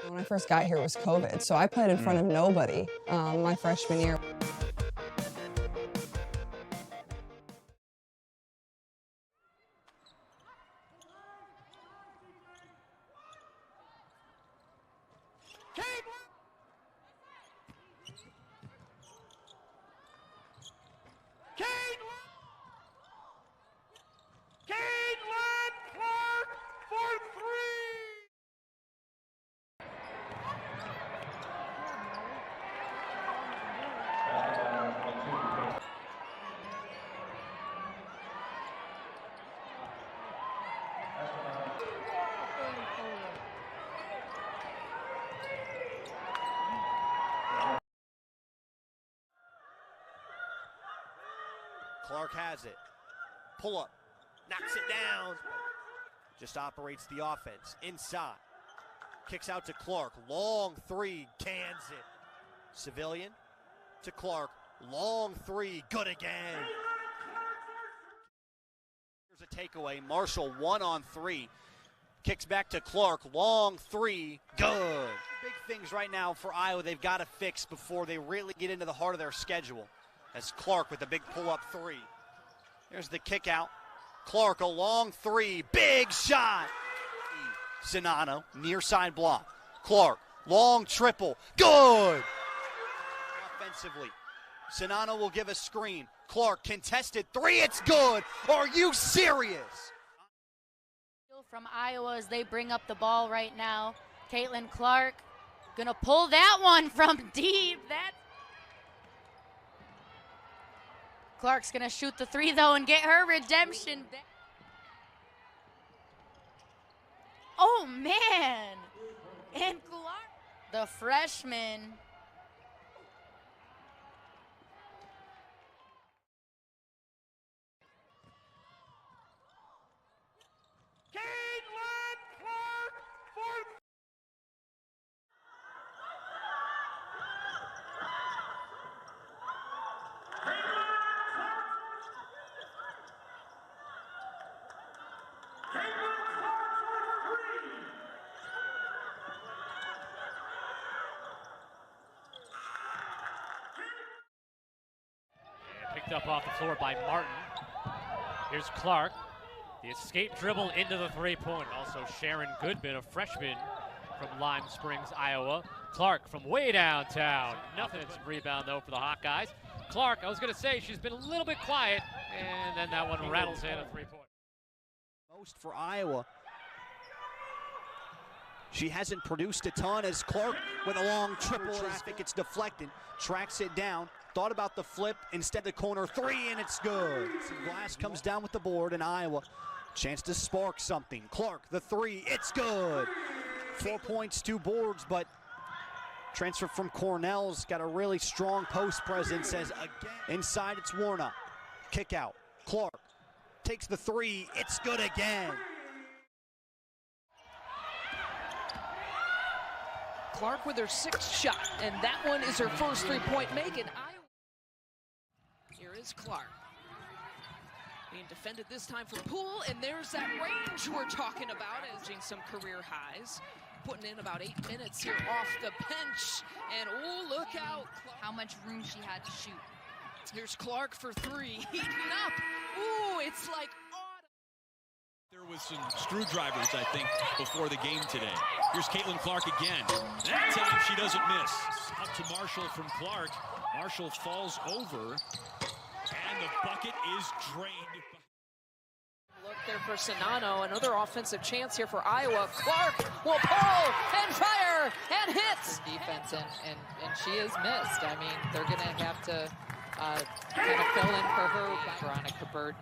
When I first got here, it was COVID, so I played in front of nobody my freshman year. Clark has it. Pull up. Knocks it down. Just operates the offense. Inside. Kicks out to Clark. Long three. Cans it. Civilian to Clark. Long three. Good again. Here's a takeaway. Marshall 1-on-3. Kicks back to Clark. Long three. Good. Big things right now for Iowa they've got to fix before they really get into the heart of their schedule. As Clark with a big pull-up three. There's the kick out. Clark, a long three. Big shot. Sinano, near side block. Clark, long triple. Good. Offensively, Sinano will give a screen. Clark, contested three. It's good. Are you serious? From Iowa as they bring up the ball right now. Caitlin Clark gonna pull that one from deep. Clark's gonna shoot the three though and get her redemption. Oh man! And Clark, the freshman. Picked up off the floor by Martin. Here's Clark. The escape dribble into the three-point. Also Sharon Goodman, a freshman from Lime Springs, Iowa. Clark from way downtown. Nothing. Rebound, though, for the Hawkeyes. Clark, I was going to say, she's been a little bit quiet, and then that one rattles in a three-point. Most for Iowa. She hasn't produced a ton as Clark with a long triple. Traffic, it's deflected. Tracks it down. Thought about the flip, instead the corner three, and it's good. Glass comes down with the board, and Iowa chance to spark something. Clark, the three, it's good. 4 points, 2 boards, but transfer from Cornell's got a really strong post presence as again. Inside it's Warnock. Kick out. Clark takes the three, it's good again. Clark with her 6th shot, and that one is her first three-point make. And here is Clark. Being defended this time from Poole, and there's that range we're talking about, averaging some career highs. Putting in about 8 minutes here off the bench, and oh, look out. How much room she had to shoot. Here's Clark for three, heating up. Ooh, it's like autumn. There was some screwdrivers, I think, before the game today. Here's Caitlin Clark again. That time she doesn't miss. Up to Marshall from Clark. Marshall falls over, and the bucket is drained. Look there for Sinano. Another offensive chance here for Iowa. Clark will pull and fire and hits. Defense, and she is missed. I mean, they're going to have to kind of fill in for her. Veronica Burton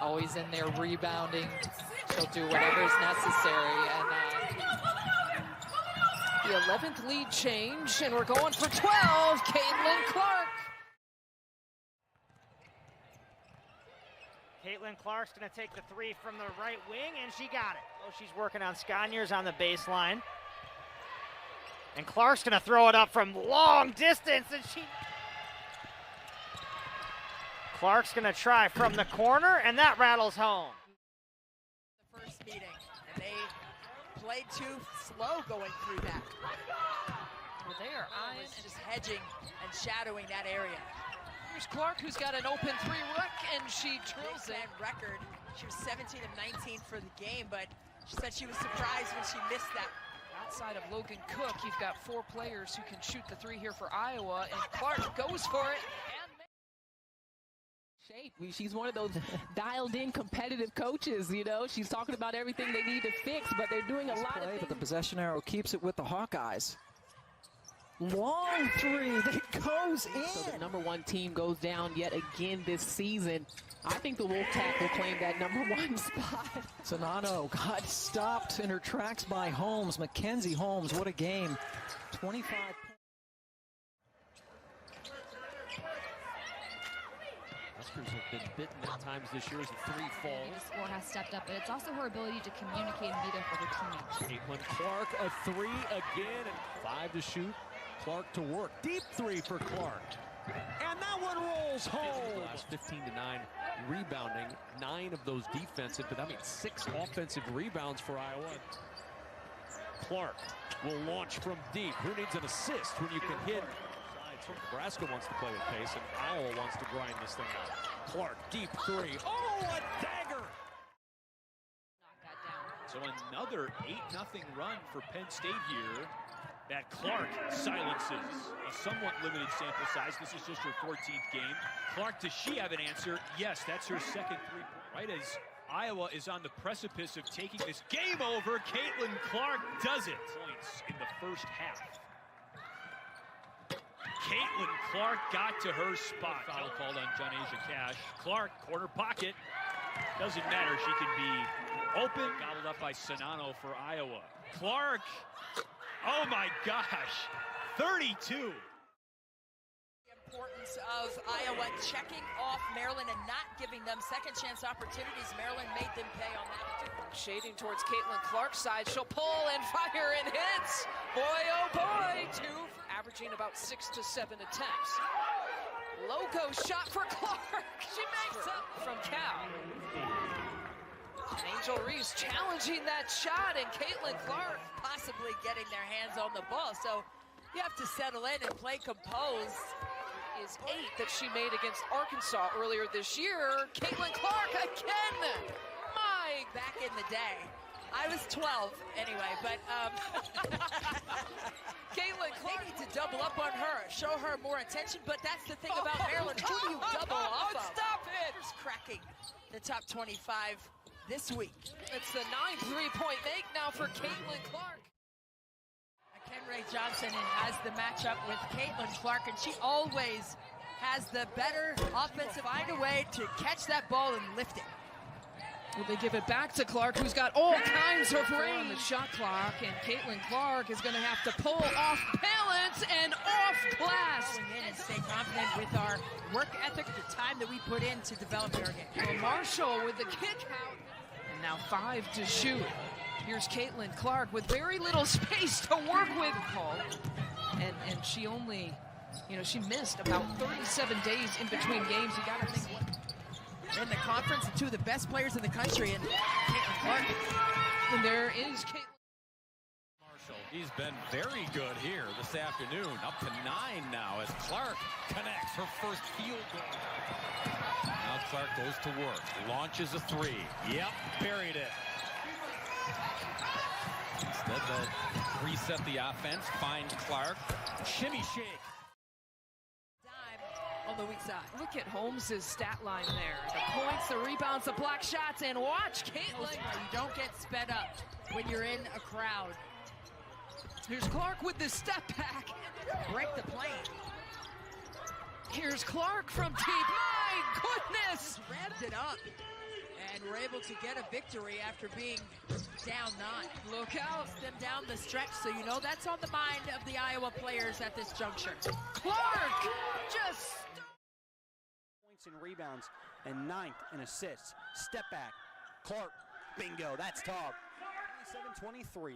always in there rebounding. She'll do whatever's necessary. And the 11th lead change, and we're going for 12. Caitlin Clark. Caitlin Clark's going to take the three from the right wing, and she got it. Oh, she's working on Sconiers on the baseline. And Clark's going to throw it up from long distance, and Clark's going to try from the corner, and that rattles home. The first meeting, and they played too slow going through that. Well, they are eyeing and just hedging and shadowing that area. Here's Clark, who's got an open 3-look, and she drills it. Record. She was 17 of 19 for the game, but she said she was surprised when she missed that. Outside of Logan Cook, you've got 4 players who can shoot the 3 here for Iowa, and Clark goes for it. Shape. She's one of those dialed-in competitive coaches, you know. She's talking about everything they need to fix, but they're doing a lot of things. But the possession arrow keeps it with the Hawkeyes. Long 3 that goes in. So the #1 team goes down yet again this season. I think the Wolfpack will claim that #1 spot. Sonano got stopped in her tracks by Holmes. Mackenzie Holmes, what a game. 25 Rutgers have been bitten at times this year as the 3 falls. The score has stepped up, but it's also her ability to communicate and be there for her teammates. Caitlin Clark, a 3 again, and 5 to shoot. Clark to work. Deep 3 for Clark. And that one rolls home. Last 15 to 9 rebounding, 9 of those defensive, but that means 6 offensive rebounds for Iowa. Clark will launch from deep. Who needs an assist when you can hit? So Nebraska wants to play with pace, and Iowa wants to grind this thing out. Clark, deep 3. Oh, a dagger! Knock that down. So another 8-0 run for Penn State here that Clark silences. A somewhat limited sample size. This is just her 14th game. Clark, does she have an answer? Yes, that's her second 3-point. Right as Iowa is on the precipice of taking this game over, Caitlin Clark does it. Points in the first half. Caitlin Clark got to her spot. Foul called on Johnasia Cash. Clark, corner pocket. Doesn't matter, she can be open. Gobbled up by Sonano for Iowa. Clark, oh my gosh, 32. The importance of Iowa checking off Maryland and not giving them second chance opportunities. Maryland made them pay on that. Shading towards Caitlin Clark's side. She'll pull and fire and hits. Boy, oh boy, 2 for averaging about 6 to 7 attempts. Logo shot for Clark. She makes up from Cal. Angel Reese challenging that shot, and Caitlin Clark possibly getting their hands on the ball. So you have to settle in and play composed. Is 8 that she made against Arkansas earlier this year. Caitlin Clark again. My, back in the day. I was 12 anyway, but Caitlin Clark. They need to double up on her, show her more attention, but that's the thing about Maryland. Who do you double off of? Stop it! Cracking the top 25 this week. It's the 9 3-point make now for Caitlin Clark. Kenray Johnson has the matchup with Caitlin Clark, and she always has the better offensive. Find a way to catch that ball and lift it. Well, they give it back to Clark, who's got all kinds of range on the shot clock, and Caitlin Clark is going to have to pull off balance and off glass. Going in and stay confident with our work ethic, the time that we put in to develop our game. Well, Marshall with the kick out, and now 5 to shoot. Here's Caitlin Clark with very little space to work with. And she only, she missed about 37 days in between games. You got to think in the conference, and 2 of the best players in the country, and Caitlin Clark. And there is Caitlin. Marshall, he's been very good here this afternoon. Up to 9 now as Clark connects her first field goal. Now Clark goes to work, launches a 3. Yep, buried it. Instead, they'll reset the offense, find Clark, shimmy shake. On the weak side. Look at Holmes' stat line there. The points, the rebounds, the block shots, and watch Caitlin. You don't get sped up when you're in a crowd. Here's Clark with the step back. Break the plane. Here's Clark from deep. My goodness! Revved it up. And we're able to get a victory after being down 9. Look out. Them down the stretch, so you know that's on the mind of the Iowa players at this juncture. Clark just... Points and rebounds, and 9th in assists. Step back. Clark, bingo, that's tough. 27-23.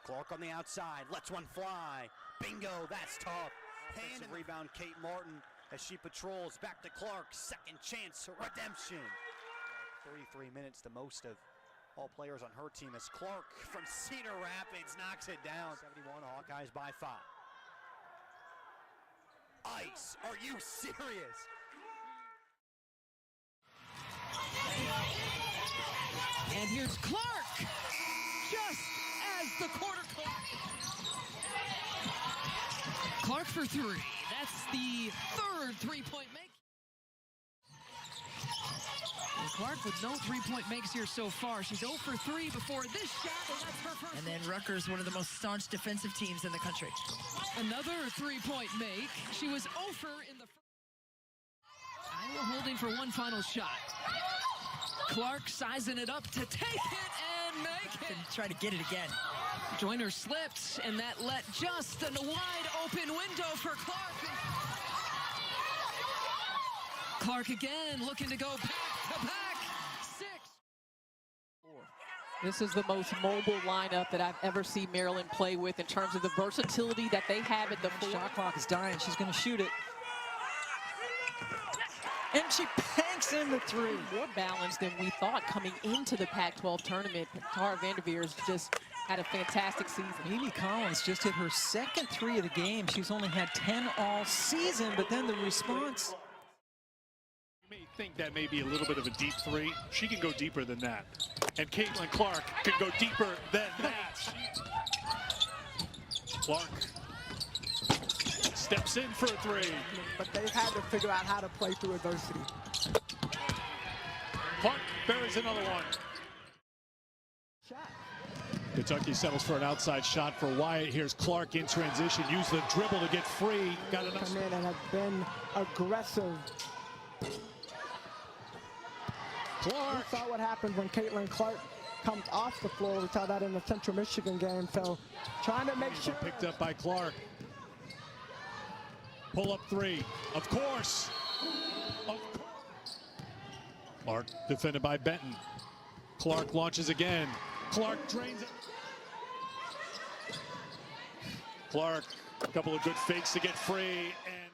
Clark on the outside, lets one fly. Bingo, that's tough. Hand and rebound, Kate Martin, as she patrols back to Clark. Second chance redemption. 33 minutes, the most of All players on her team as Clark from Cedar Rapids knocks it down. 71 Hawkeyes by 5. Ice, are you serious? And here's Clark, just as the quarter clock. Clark for 3. That's the third three-point make. And Clark with no three-point makes here so far. She's 0 for 3 before this shot, and that's her first. And then Rutgers, one of the most staunch defensive teams in the country. Another three-point make. She was 0 for in the first. Iowa holding for one final shot. Clark sizing it up to take it and make it. And try to get it again. Joyner slipped, and that let just a wide open window for Clark. Clark again looking to go back to back. 6. This is the most mobile lineup that I've ever seen Maryland play with in terms of the versatility that they have at the floor. Shot clock is dying. She's going to shoot it. And she banks in the 3. More balanced than we thought coming into the Pac-12 tournament. Tara Vanderveer's just had a fantastic season. Amy Collins just hit her second 3 of the game. She's only had 10 all season, but then the response. You may think that may be a little bit of a deep 3. She can go deeper than that. And Caitlin Clark can go deeper than that. Clark steps in for a 3. But they've had to figure out how to play through adversity. Clark buries another one. Kentucky settles for an outside shot for Wyatt. Here's Clark in transition. Use the dribble to get free. Got enough. Come in and have been aggressive. Clark. We saw what happened when Caitlin Clark comes off the floor. We saw that in the Central Michigan game. So trying to make sure. Picked up by Clark. Pull up 3. Of course. Clark defended by Benton. Clark launches again. Clark drains it. Clark, a couple of good fakes to get free. And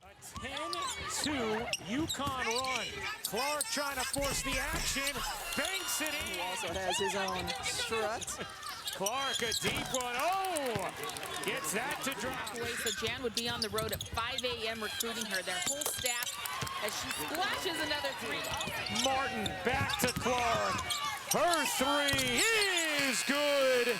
a 10-2 UConn run. Clark trying to force the action. Banks it in. He also has his own strut. Clark, a deep one. Oh! Gets that to drop. So Jan would be on the road at 5 a.m. recruiting her. Their whole staff as she splashes another 3. Martin back to Clark. Her 3 is good.